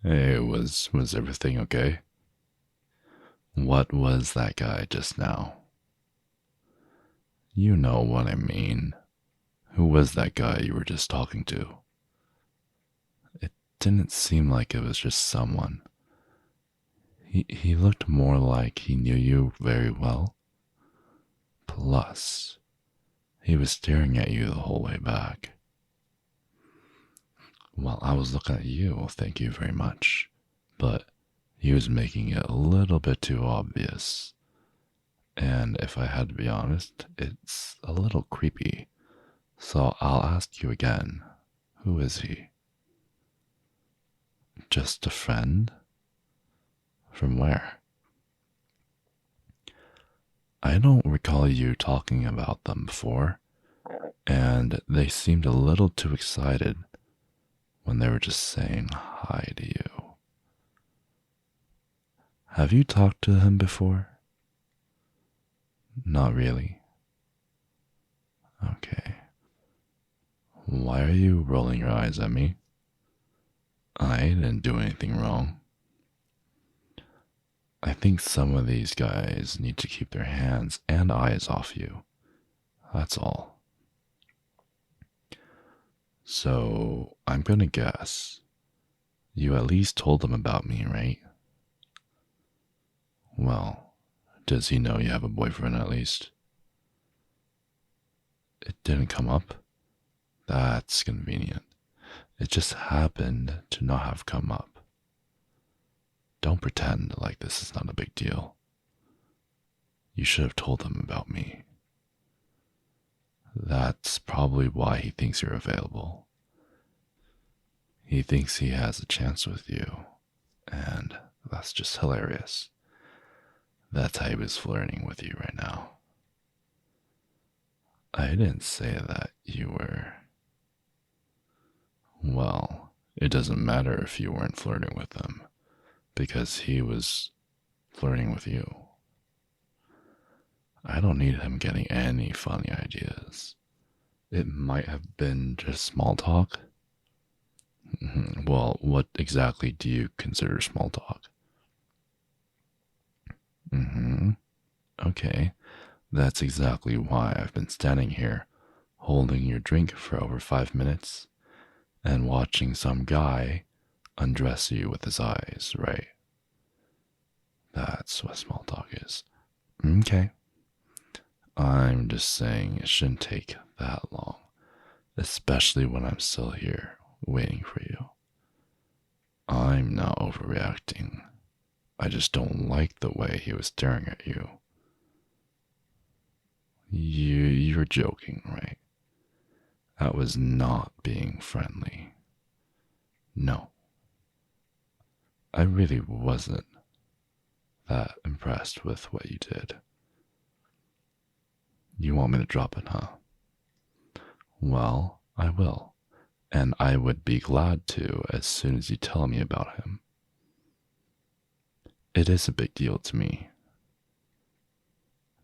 Hey, was everything okay? What was that guy just now? You know what I mean. Who was that guy you were just talking to? It didn't seem like it was just someone. He looked more like he knew you very well. Plus, he was staring at you the whole way back. Well, I was looking at you, thank you very much. But he was making it a little bit too obvious. And if I had to be honest, it's a little creepy. So I'll ask you again, who is he? Just a friend? From where? I don't recall you talking about them before, and they seemed a little too excited when they were just saying hi to you. Have you talked to him before? Not really. Okay. Why are you rolling your eyes at me? I didn't do anything wrong. I think some of these guys need to keep their hands and eyes off you. That's all. So, I'm gonna guess you at least told them about me, right? Well, does he know you have a boyfriend at least? It didn't come up? That's convenient. It just happened to not have come up. Don't pretend like this is not a big deal. You should have told them about me. That's probably why he thinks you're available. He thinks he has a chance with you, and that's just hilarious. That's how he was flirting with you right now. I didn't say that you were. Well, it doesn't matter if you weren't flirting with him, because he was flirting with you. I don't need him getting any funny ideas. It might have been just small talk. Well, what exactly do you consider small talk? Mm-hmm. Okay, that's exactly why I've been standing here, holding your drink for over 5 minutes, and watching some guy undress you with his eyes, right? That's what small talk is. Okay. I'm just saying it shouldn't take that long, especially when I'm still here waiting for you. I'm not overreacting. I just don't like the way he was staring at you. You're joking, right? That was not being friendly. No, I really wasn't that impressed with what you did. You want me to drop it, huh? Well, I will. And I would be glad to as soon as you tell me about him. It is a big deal to me.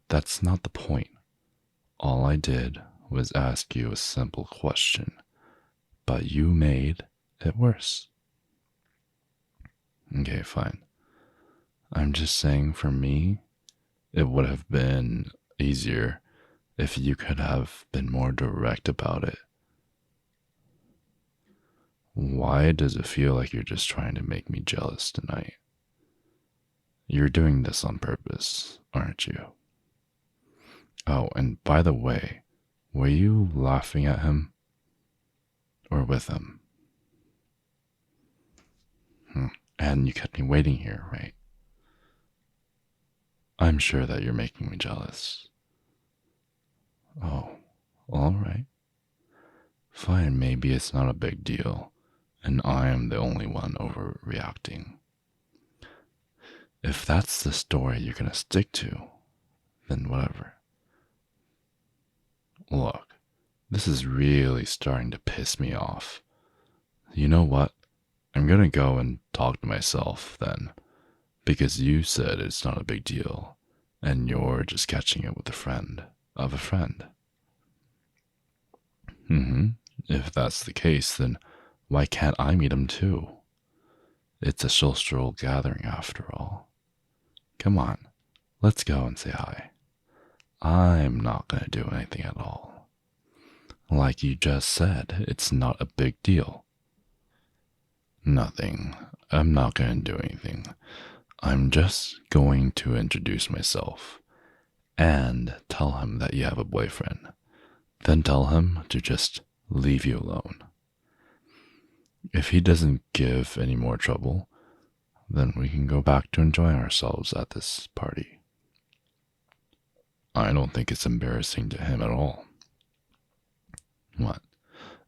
That's not the point. All I did was ask you a simple question, but you made it worse. Okay, fine. I'm just saying for me, it would have been easier if you could have been more direct about it. Why does it feel like you're just trying to make me jealous tonight? You're doing this on purpose, aren't you? Oh, and by the way, were you laughing at him or with him? And you kept me waiting here, right? I'm sure that you're making me jealous. Oh, all right. Fine, maybe it's not a big deal, and I am the only one overreacting. If that's the story you're gonna stick to, then whatever. Look, this is really starting to piss me off. You know what? I'm gonna go and talk to myself then, because you said it's not a big deal, and you're just catching it with a friend of a friend. If that's the case, then why can't I meet him too? It's a social gathering after all. Come on, let's go and say hi. I'm not gonna do anything at all. Like you just said, it's not a big deal. Nothing. I'm not gonna do anything. I'm just going to introduce myself and tell him that you have a boyfriend. Then tell him to just leave you alone. If he doesn't give any more trouble, then we can go back to enjoying ourselves at this party. I don't think it's embarrassing to him at all. What?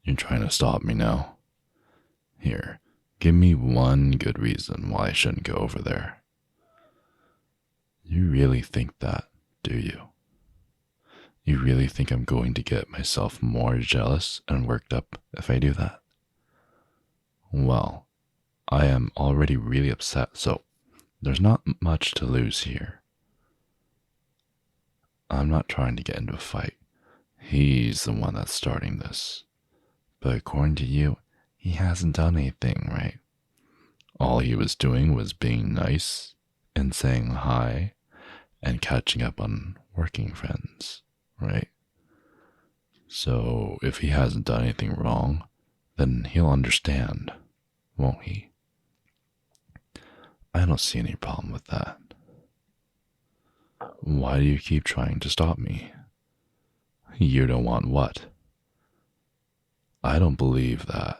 You're trying to stop me now? Here, give me one good reason why I shouldn't go over there. You really think that, do you? You really think I'm going to get myself more jealous and worked up if I do that? Well, I am already really upset, so there's not much to lose here. I'm not trying to get into a fight. He's the one that's starting this. But according to you, he hasn't done anything, right? All he was doing was being nice and saying hi and catching up on working friends, right? So if he hasn't done anything wrong, then he'll understand, won't he? I don't see any problem with that. Why do you keep trying to stop me? You don't want what? I don't believe that.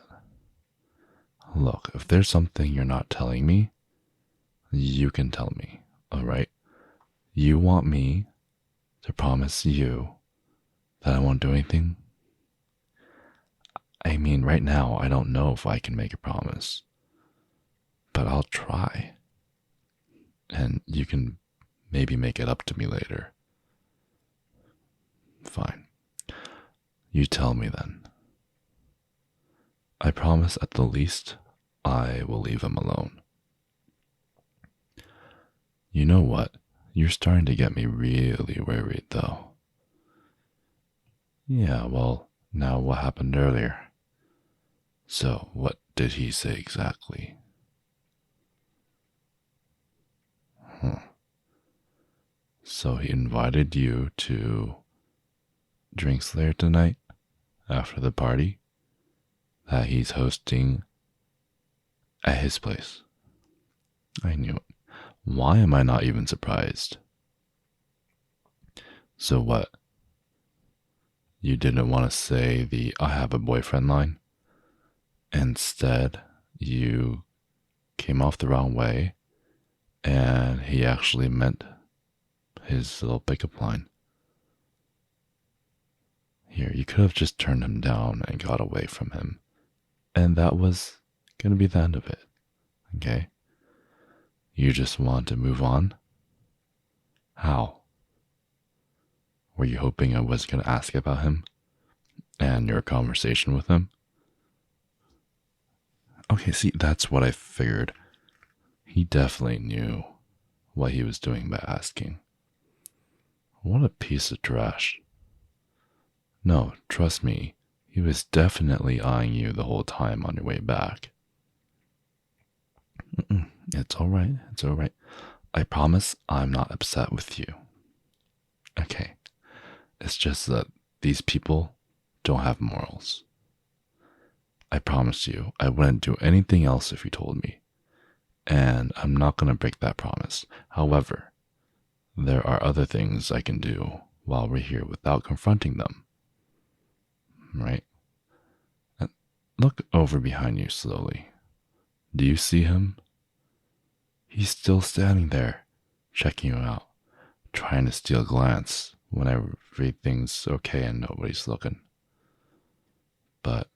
Look, if there's something you're not telling me, you can tell me, alright? You want me to promise you that I won't do anything? I mean, right now, I don't know if I can make a promise, but I'll try. And you can maybe make it up to me later. Fine. You tell me then. I promise at the least I will leave him alone. You know what? You're starting to get me really worried, though. Yeah, well, now what happened earlier? So, what did he say exactly? So he invited you to drinks later tonight after the party that he's hosting at his place. I knew it. Why am I not even surprised? So what? You didn't want to say the I have a boyfriend line? Instead, you came off the wrong way and he actually meant his little pickup line. Here, you could have just turned him down and got away from him. And that was going to be the end of it. Okay? You just want to move on? How? Were you hoping I was going to ask about him and your conversation with him? Okay, see, that's what I figured. He definitely knew what he was doing by asking. What a piece of trash. No, trust me, he was definitely eyeing you the whole time on your way back. It's alright, it's alright. I promise I'm not upset with you. Okay, it's just that these people don't have morals. I promise you, I wouldn't do anything else if you told me. And I'm not going to break that promise. However, there are other things I can do while we're here without confronting them. Right? And look over behind you slowly. Do you see him? He's still standing there, checking you out, trying to steal a glance when everything's okay and nobody's looking. But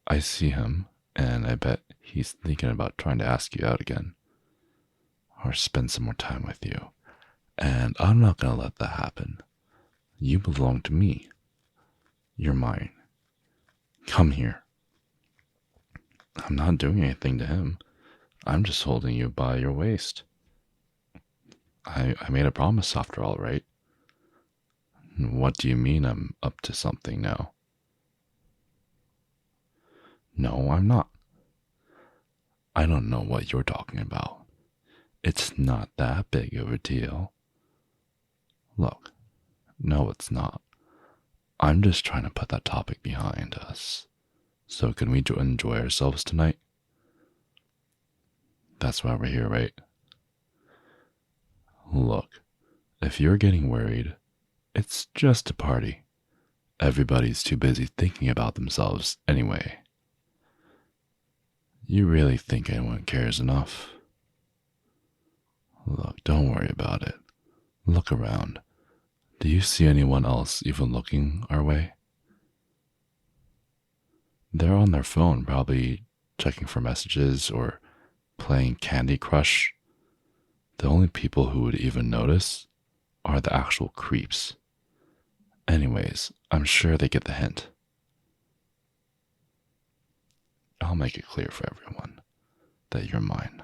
I see him, and I bet he's thinking about trying to ask you out again, or spend some more time with you. And I'm not going to let that happen. You belong to me. You're mine. Come here. I'm not doing anything to him. I'm just holding you by your waist. I made a promise after all, right? What do you mean I'm up to something now? No, I'm not. I don't know what you're talking about. It's not that big of a deal. Look, no, it's not. I'm just trying to put that topic behind us. So, can we enjoy ourselves tonight? That's why we're here, right? Look, if you're getting worried, it's just a party. Everybody's too busy thinking about themselves anyway. You really think anyone cares enough? Look, don't worry about it. Look around. Do you see anyone else even looking our way? They're on their phone, probably checking for messages or playing Candy Crush. The only people who would even notice are the actual creeps. Anyways, I'm sure they get the hint. I'll make it clear for everyone that you're mine.